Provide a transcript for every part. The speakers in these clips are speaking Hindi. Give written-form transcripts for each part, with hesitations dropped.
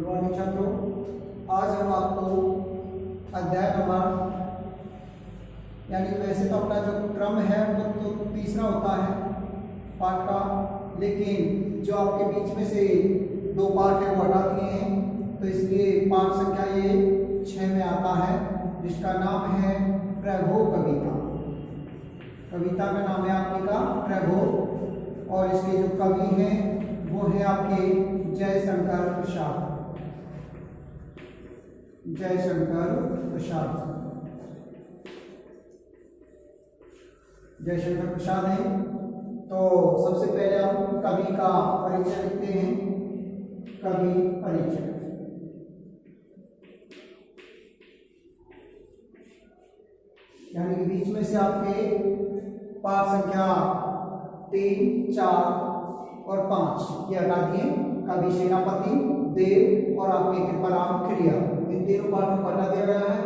गुड मॉर्निंग छात्रों। आज हम आपको अध्याय नंबर यानी वैसे तो अपना जो क्रम है वो तो तीसरा होता है पाठ का, लेकिन जो आपके बीच में से दो पाठ है वो हटा दिए हैं, तो इसलिए पाठ संख्या ये 6 में आता है, जिसका नाम है प्रभो कविता। कविता का नाम है आपके का प्रभो, और इसके जो कवि हैं वो है आपके जयशंकर प्रसाद। जयशंकर प्रसाद है। तो सबसे पहले हम कवि का परिचय लिखते हैं। कवि परिचय। यानी कि बीच में से आपके पाठ संख्या 3, 4 और 5 ये हटा दिए। कवि सेनापति, देव और आपके कृपाराम क्रिया, इन तीनों पाठों को हटा दिया गया है,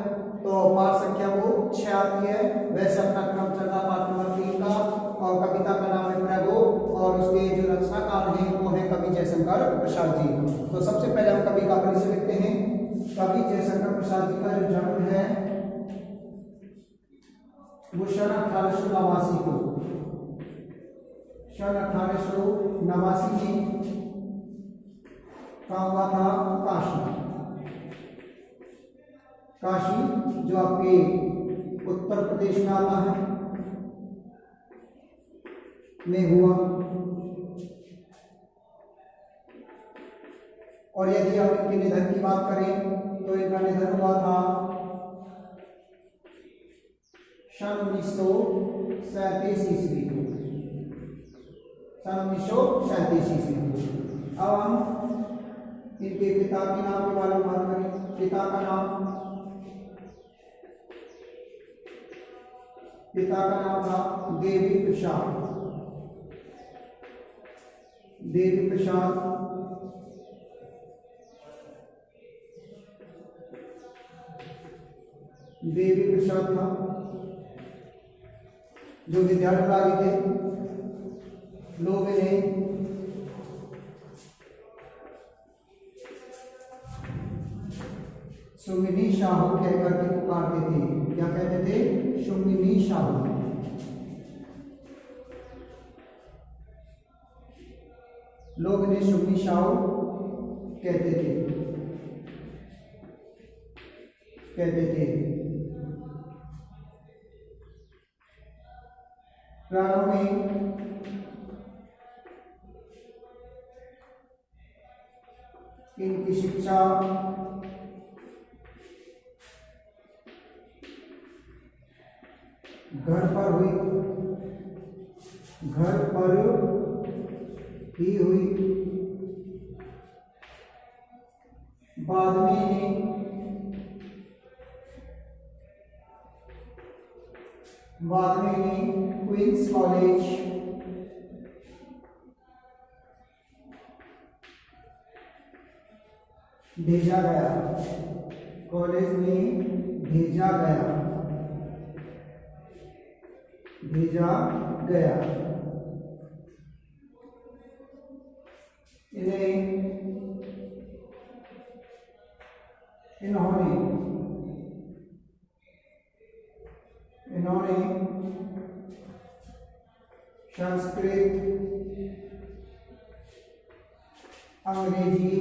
तो पाठ संख्या वो 6 आती है। वैसे अपना क्रम चल रहा पाठ नंबर 3 का, और कविता का नाम है प्रभो, और उसके जो रचनाकार हैं वो है कवि जयशंकर प्रसाद जी। तो सबसे पहले हम कवि का परिचय लिखते हैं। कवि जयशंकर प्रसाद जी का जो जन्म है वो सन 1889 को, सन 1889 में कहाँ हुआ था? काशी जो आपके उत्तर प्रदेश में आता है में हुआ। और यदि हम इनके निधन की बात करें तो इनका निधन हुआ था सन 1937 ईस्वी को, सन 1937 ईस्वी को। अब हम इनके पिता के नाम के बारे में बात करें। पिता का नाम था देवी प्रसाद। देवी प्रसाद था, जो विद्यार्थी थे। लोग इन्हें सुमिनी शाहू कहकर के पुकारते थे। क्या कहते थे? सुमिनी शाहू। लोग इन्हें सुमिनी शाहू कहते थे। प्रारंभ में इनकी शिक्षा घर पर ही हुई। बाद में इन्हें क्वींस कॉलेज भेजा गया। कॉलेज में भेजा गया। इन्होंने संस्कृत, अंग्रेजी,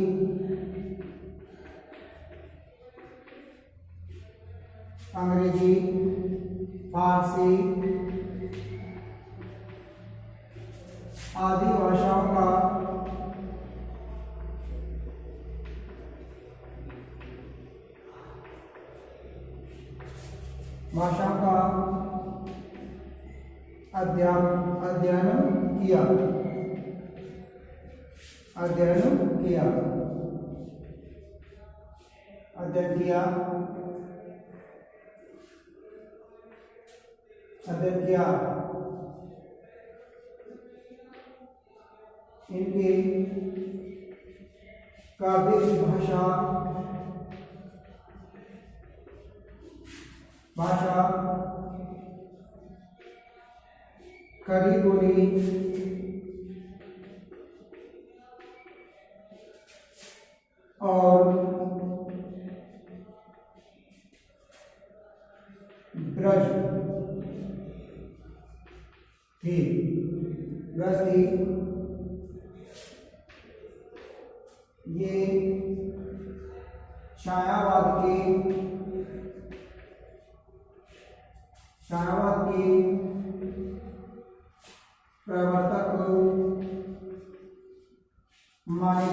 फारसी आदि भाषाओं का अध्ययन किया। इनके काव्य भाषा खड़ी बोली और गजनी, ये छायावाद के प्रवर्तक माने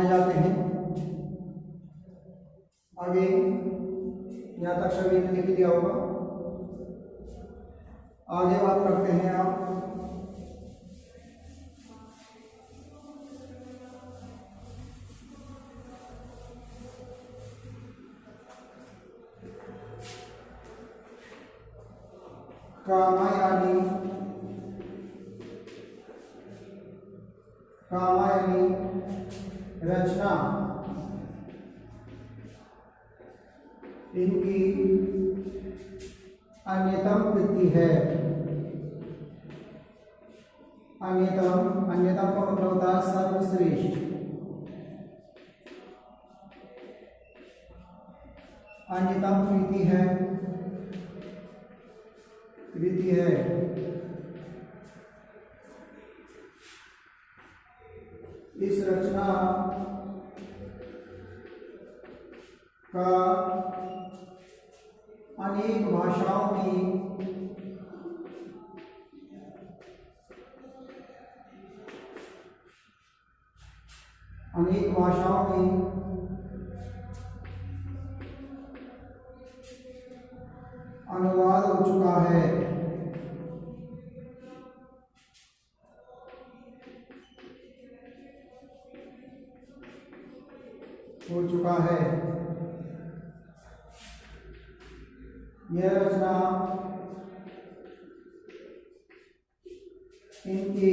जाते हैं। आगे यहाँ तक सभी ने लिख दिया होगा। आगे बात करते हैं आप कामायनी रचना, इनकी अन्यतम कृति है। अन्यतम का मतलब होता है सर्वश्रेष्ठ। अन्यतम कृति है इस रचना का अनेक भाषाओं में अनुवाद हो चुका है। यह रचना इनकी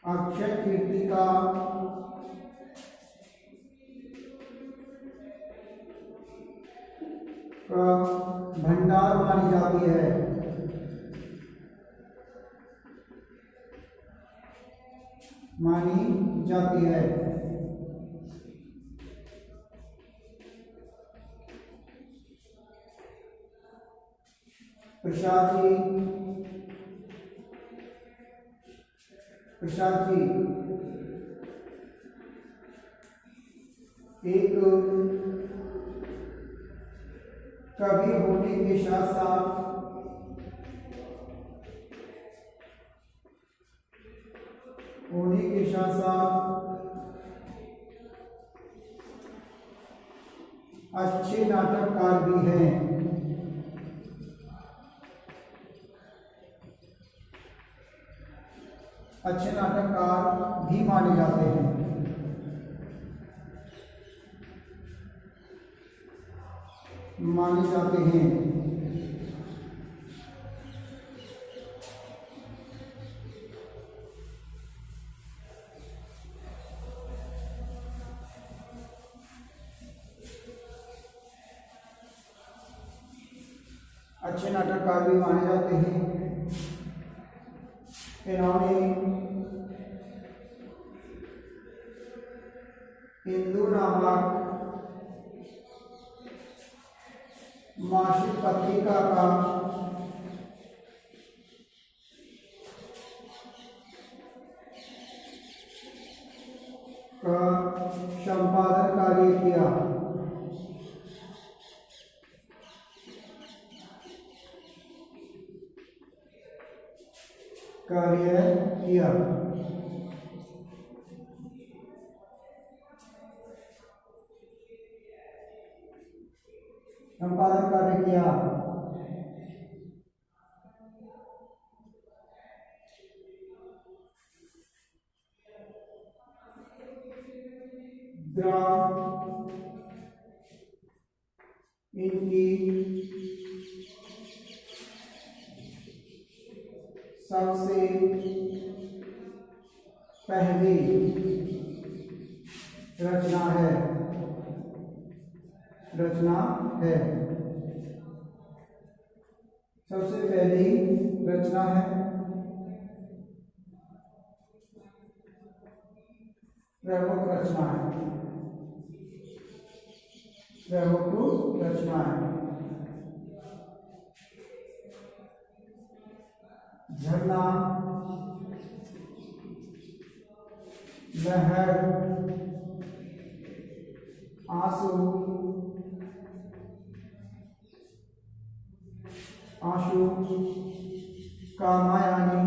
अक्षय कीर्ति का भंडार मानी जाती है। प्रसाद जी एक कवि होने के साथ साथ अच्छे नाटककार भी हैं। अच्छे नाटककार भी माने जाते हैं। अच्छे नाटककार भी माने जाते हैं। इन्होंने हिंदू नामक मासिक पत्रिका का संपादन कार्य किया। संपादन कार्य किया। इनकी सबसे पहली रचना है। सबसे पहली रचना है। प्रमुख रचनाएं, प्रमुख रचनाएं। झरना, लहर, आंसू, आंसू, कामयानी,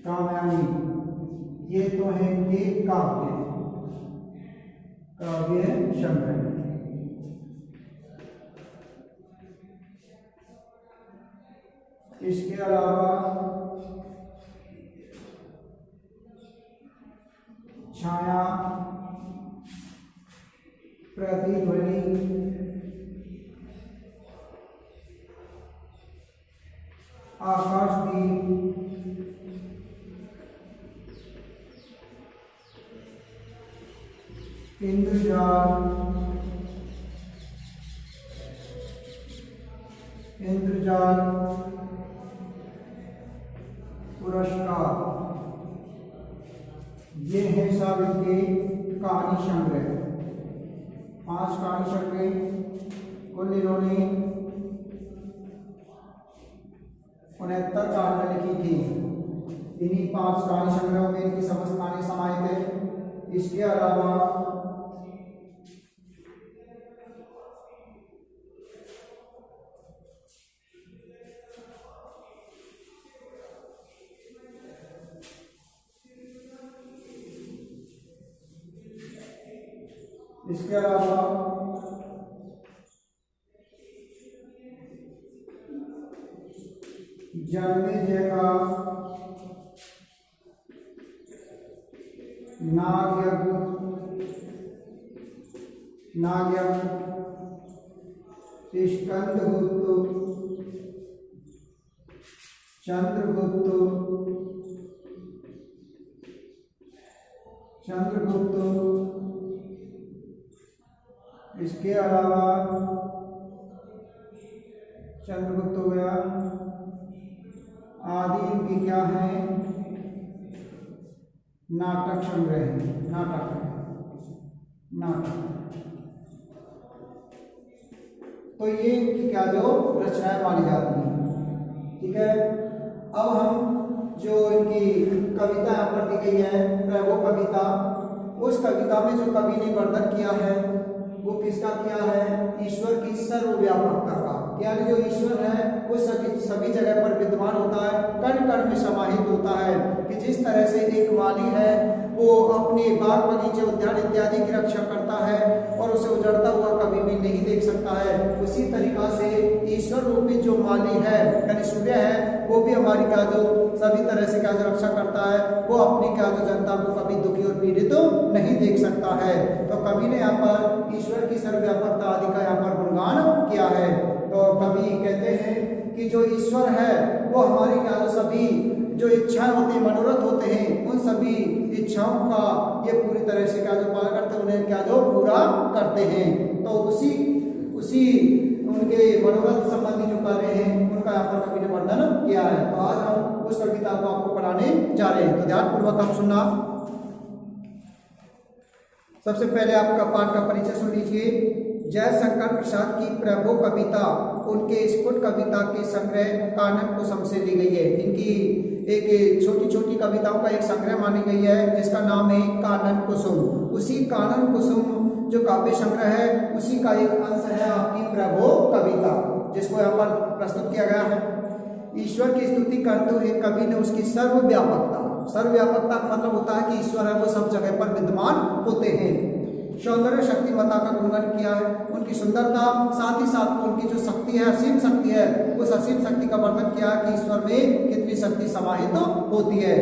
कामयानी, ये तो है एक काव्य, काव्य संग्रह। इसके अलावा छाया, प्रतिध्वनि, आकाशदीप, इंद्रजाल, इंद्रजाल, पुरस्कार, ये है सब इनके कहानी संग्रह। 5 कहानी संग्रह कुल इन्होंने 69 कहानियां लिखी थी। इन्हीं 5 कहानी संग्रहों में इनकी समस्त कहानी समाहित है। इसके अलावा जन्मेजय का नागयज्ञ, स्कंदगुप्त, चंद्रगुप्त, इसके अलावा चंद्रगुप्त हो गया। आदि इनकी क्या है? नाटक संग्रह, नाटक। तो ये इनकी क्या जो रचनाएं मानी जाती हैं। ठीक है, अब हम जो इनकी कविता यहाँ पर दी गई है वो कविता, उस कविता में जो कवि ने वर्णन किया है वो किसका किया है? ईश्वर की सर्वव्यापकता का। यानी जो ईश्वर है वो सभी जगह पर विद्यमान होता है, कण कण में समाहित होता है। कि जिस तरह से एक माली है वो अपने बाग बगीचे उद्यान इत्यादि की रक्षा करता है और उसे उजड़ता हुआ कभी भी नहीं देख सकता है, उसी तरीका से ईश्वर रूपी जो माली है यानी सूर्य है वो भी हमारी क्या जो सभी तरह से क्या जो रक्षा करता है, वो अपनी क्या जो जनता को कभी दुखी और पीड़ित तो नहीं देख सकता है। तो कवि ने यहाँ पर ईश्वर की सर्वव्यापकता आदि का यहाँ पर गुणगान किया है। तो कवि कहते हैं कि जो ईश्वर है वो हमारी क्या जो सभी जो इच्छाएं होती हैं, मनोरथ होते हैं, उन सभी इच्छाओं का ये पूरी तरह से क्या जो पालन करते हैं, उन्हें क्या जो पूरा करते हैं। तो उसी उनके मनोरथ संबंधी जो कार्य हैं उनका यहाँ पर कवि ने वर्णन किया है। तो आज हम उस कविता को आपको पढ़ाने जा रहे हैं, तो ध्यानपूर्वक हम सुनना। सबसे पहले आपका पाठ का परिचय सुन लीजिए। जयशंकर प्रसाद की प्रभु कविता उनके स्फुट कविता के संग्रह कानन कुसुम से ली गई है। इनकी एक छोटी छोटी कविताओं का एक संग्रह मानी गई है जिसका नाम है कानन कुसुम। उसी कानन कुसुम जो काव्य संग्रह है उसी का एक अंश है आपकी प्रभु कविता, जिसको यहाँ पर प्रस्तुत किया गया है। ईश्वर की स्तुति करते हुए कवि ने उसकी सर्वव्यापकता का मतलब होता है कि ईश्वर है वो सब जगह पर विद्यमान होते हैं। सौंदर्य शक्तिमत्ता का गुणगान किया है, उनकी सुंदरता, साथ ही साथ में उनकी जो शक्ति है, असीम शक्ति है, उस असीम शक्ति का वर्णन किया कि ईश्वर में कितनी शक्ति समाहित होती है।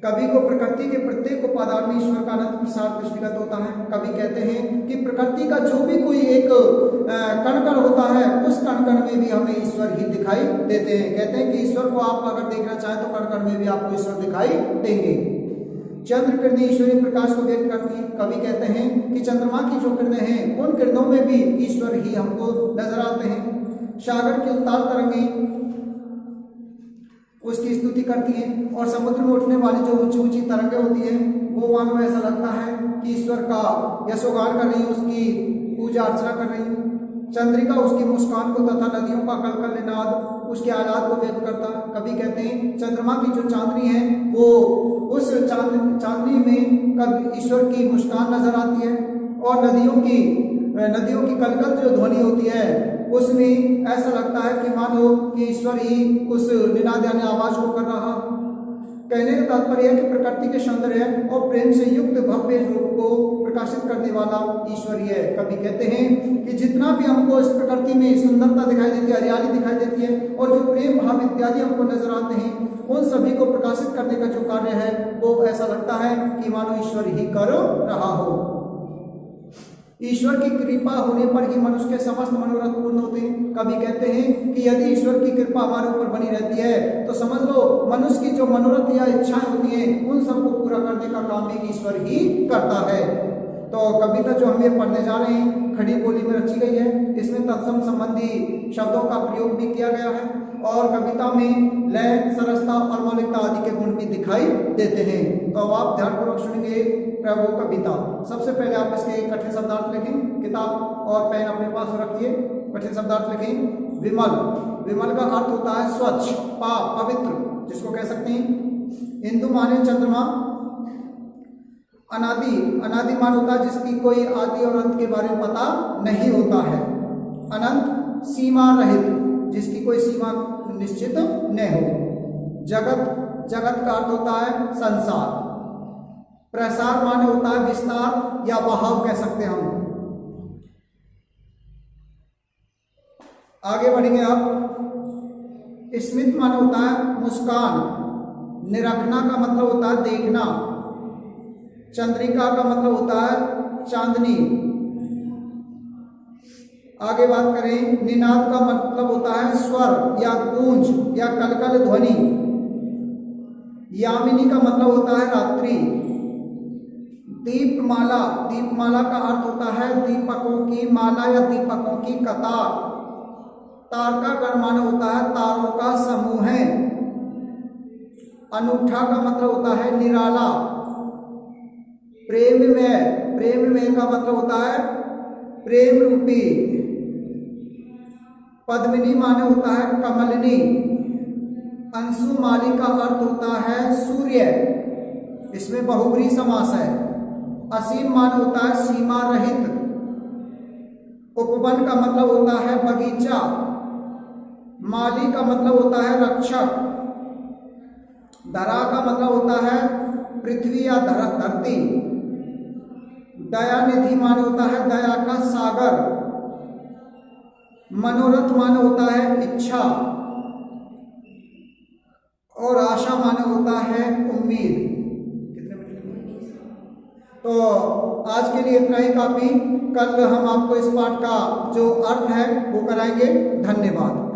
कवि को प्रकृति के प्रत्येक उपादान में ईश्वर का अनंत प्रसार दृष्टिगत होता है। कवि कहते हैं कि प्रकृति का जो भी कोई एक कण कण होता है उस कण कण में भी हमें ईश्वर ही दिखाई देते हैं। कहते हैं कि ईश्वर को आप अगर देखना चाहें तो कण कण में भी आपको ईश्वर दिखाई देंगे। चंद्र किरणें ईश्वरीय प्रकाश को व्यक्त करती हैं। कवि कहते हैं कि चंद्रमा की जो किरणें हैं उन किरणों में भी ईश्वर ही हमको नजर आते हैं। सागर की उत्ताल तरंगें उसकी स्तुति करती हैं। और समुद्र में उठने वाली जो ऊंची ऊंची तरंगें होती हैं वो मानो ऐसा लगता है कि ईश्वर का यशोगान कर रही है, उसकी पूजा अर्चना कर रही है। चंद्रिका उसकी मुस्कान को तथा नदियों का कलकल निनाद उसके आह्लाद को व्यक्त करता है। कभी कहते हैं चंद्रमा की जो चांदनी है वो उस चांदनी में कभी ईश्वर की मुस्कान नजर आती है, और नदियों की कलकल जो ध्वनि होती है उसमें ऐसा लगता है कि मानो कि ईश्वर ही उस निनाद यानी आवाज को कर रहा। कहने का तात्पर्य है कि प्रकृति के सौंदर्य और प्रेम से युक्त भव्य रूप को प्रकाशित करने वाला ईश्वर ही है। कभी कहते हैं कि जितना भी हमको इस प्रकृति में सुंदरता दिखाई देती है, हरियाली दिखाई देती है, और जो प्रेम भाव इत्यादि हमको नजर आते हैं, उन सभी को प्रकाशित करने का जो कार्य है वो ऐसा लगता है कि मानो ईश्वर ही कर रहा हो। ईश्वर की कृपा होने पर ही मनुष्य के समस्त मनोरथ पूर्ण होते हैं। कभी कहते हैं कि यदि ईश्वर की कृपा हमारे ऊपर बनी रहती है तो समझ लो मनुष्य की जो मनोरथ या इच्छाएं होती हैं उन सबको पूरा करने का काम भी ईश्वर ही करता है। तो कविता जो हम ये पढ़ने जा रहे हैं खड़ी बोली में रची गई है। इसमें तत्सम संबंधी शब्दों का प्रयोग भी किया गया है, और कविता में लय, सरसता और मौलिकता आदि के गुण भी दिखाई देते हैं। तो अब आप ध्यानपूर्वक सुनेंगे वो कविता। सबसे पहले आप इसके कठिन शब्दार्थ लिखें, किताब और पेन अपने पास रखिए। कठिन शब्दार्थ लिखें। विमल, विमल का अर्थ होता है स्वच्छ, पाक, पवित्र, जिसको कह सकते हैं। इंदु माने चंद्रमा। अनादि, अनादि मान होता है जिसकी कोई आदि और अंत के बारे में पता नहीं होता है। अनंत, सीमा रहित, जिसकी कोई सीमा निश्चित न हो। जगत, जगत का अर्थ होता है संसार। प्रसार माने होता है विस्तार या बहाव कह सकते हैं हम। आगे बढ़ेंगे आप। स्मित माने होता है मुस्कान। निरखना का मतलब होता है देखना। चंद्रिका का मतलब होता है चांदनी। आगे बात करें, निनाद का मतलब होता है स्वर या गूंज या कलकल ध्वनि। यामिनी का मतलब होता है रात्रि। दीपमाला, दीपमाला का अर्थ होता है दीपकों की माला या दीपकों की कतार। तारका गण माने होता है तारों का समूह है। अनूठा का मतलब होता है निराला। प्रेम में, प्रेम में का मतलब होता है प्रेम रूपी। पद्मिनी माने होता है कमलिनी। अंशुमाली का अर्थ होता है सूर्य, इसमें बहुब्रीहि समास है। असीम माने होता है सीमा रहित। उपवन का मतलब होता है बगीचा। माली का मतलब होता है रक्षक। धरा का मतलब होता है पृथ्वी या धरती। दयानिधि माने होता है दया का सागर। मनोरथ माने होता है इच्छा, और आशा माने होता है उम्मीद। कितने मिनट? तो आज के लिए इतना ही काफी। कल हम आपको इस पाठ का जो अर्थ है वो कराएंगे। धन्यवाद।